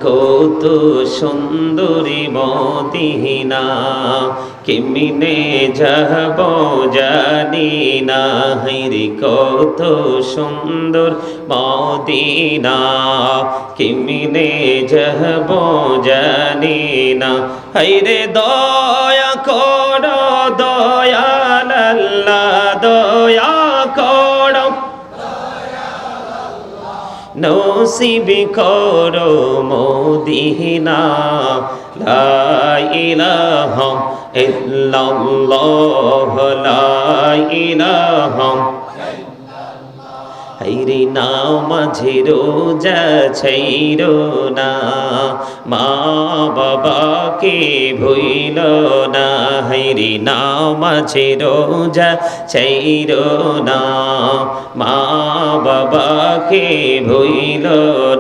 কত সুন্দরী মদিনা, কেমনে যাব জানি না। হায়রে কত সুন্দর মদিনা, কেমনে যাব জানি না। হায়রে দয়া করো দয়াল আল্লাহ, দয়া করো নসিব করো মদিনা। লা ইলাহা ইল্লাল্লাহ, লা ইলাহা। হায়রে নামাজে রোজা ছাইরো না, মা বাবাকে ভুইল না। হায়রে নামাজে রোজা ছাইরো না, মা বাবাকে ভুইল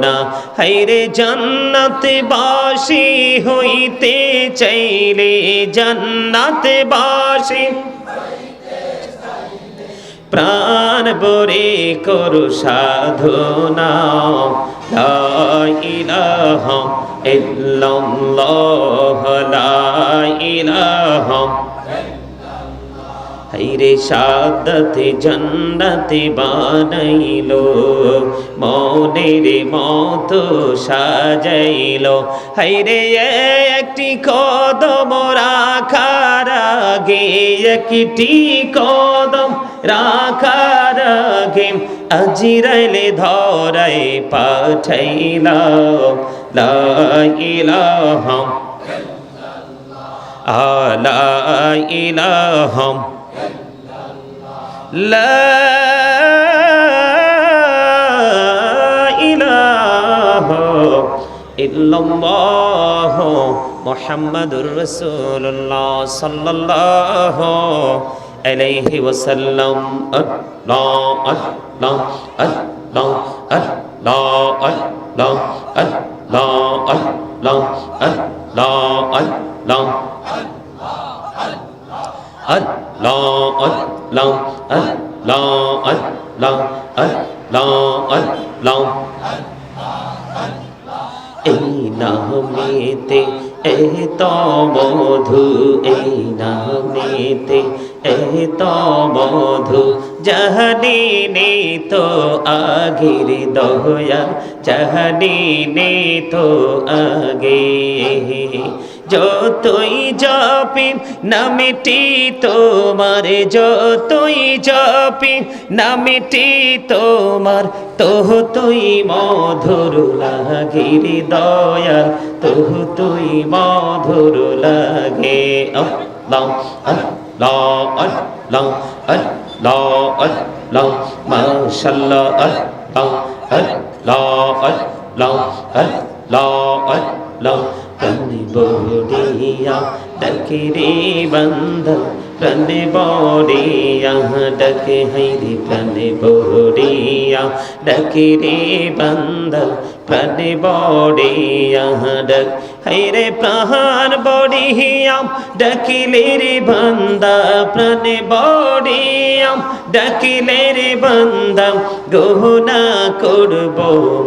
না। হায়রে জান্নাতবাসী হইতে চাইলে, জান্নাতবাসী প্রাণ ভরে করো সাধনা। লা ইলাহা ইল্লাল্লাহ, লা ইলাহা। হায়রে সাদাতে জান্নাতে বানাইলো, মনের মতো সাজাইলো। হায়রে একটি কদম রাখার আগে, একটি কদম রাখার আগে আজরাইলে ধরাই পাঠাইলা। লা ইলাহা লা ইলাহা লা ইলাহা ইল্লাল্লাহ মুহাম্মাদুর রাসূলুল্লাহ সাল্লাল্লাহু আলাইহি ওয়াসাল্লাম। আল্লাহ আল্লাহ আল্লাহ আল্লাহ আল্লাহ আল্লাহ আল্লাহ আল্লাহ আল্লাহ আল্লাহ আল্লাহ আল্লাহ আল্লাহ আল্লাহ আল্লাহ। এই নামেতে এত মধু, এই নামেতে এত মধু, জাহানি তো আগের দয়া, জাহানি তো আগে। যতই জপি নামটি তোমার, যতই জপি নামটি তোমার, তুই মধুর লাগে রে দয়াল, তুই মধুর লাগে। আল্লাহ আল্লাহ আল্লাহ আল্লাহ আল্লাহ মাশাআল্লাহ। আল্লাহ আল্লাহ আল্লাহ আল্লাহ আল্লাহ। প্রাণে বড়িয়া ডাকে রে বান্দা, প্রাণে বড়িয়া ডাকে। হায়রে প্রাণে বড়িয়া ডাকে রে বান্দা, প্রাণে বড়িয়া ডাক। হায়রে প্রাণ বড়িয়া ডাকিলে রে বান্দা, প্রাণে বড়িয়া ডাকিলে রে বান্দা, গহনা করব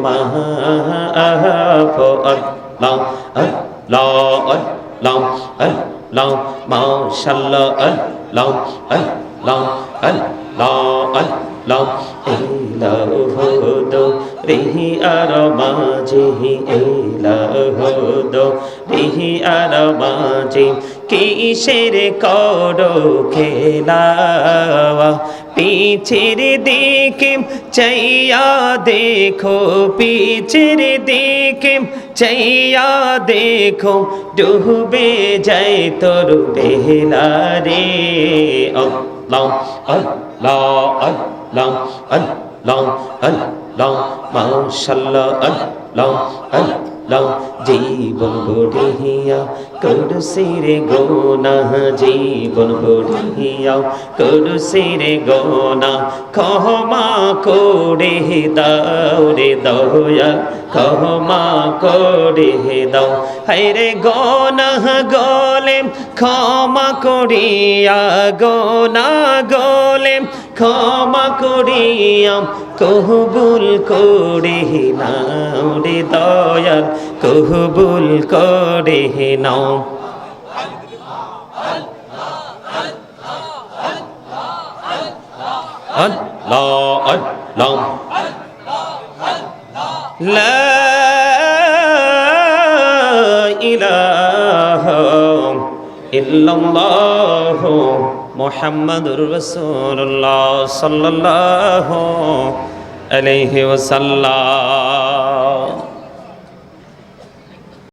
মাফ। আল্লাহ আল্লাহ আল্লাহ আল্লাহ মাশাআল্লাহ। আল্লাহ আল্লাহ আল্লাহ আল্লাহ। এলাহো দো রিহি আর মাঝে, এলাহো দো রিহি আর মাঝে, কিসের করো খেলা। পিছের দিকে চাইয়া দেখো, পিছের দিকে চাইয়া দেখো, ডুবে যায় তোর বেলা রে। আল্লাহ আল্লাহ আল্লাহ আল্লাহ আল্লাহ মাশাআল্লাহ। আল্লাহ আল্লাহ। জীবন গড়িয়া করছি রে গোনাহ, জীবন গড়িয়া করছি রে গোনাহ, ক্ষমা করে দাও রে দয়া, ক্ষমা করে দাও। হায়রে গোনাহ গলে ক্ষমা করিয়া, গোনাহ গলে ক্ষমা করিয়া কবুল করে নাও রে দয়াল কবুল করে নাও আল্লাহ আল্লাহ লা ইলাহা ইল্লাল্লাহ মুহাম্মাদুর রাসূলুল্লাহ সাল্লাল্লাহু আলাইহি ওয়াসাল্লাম।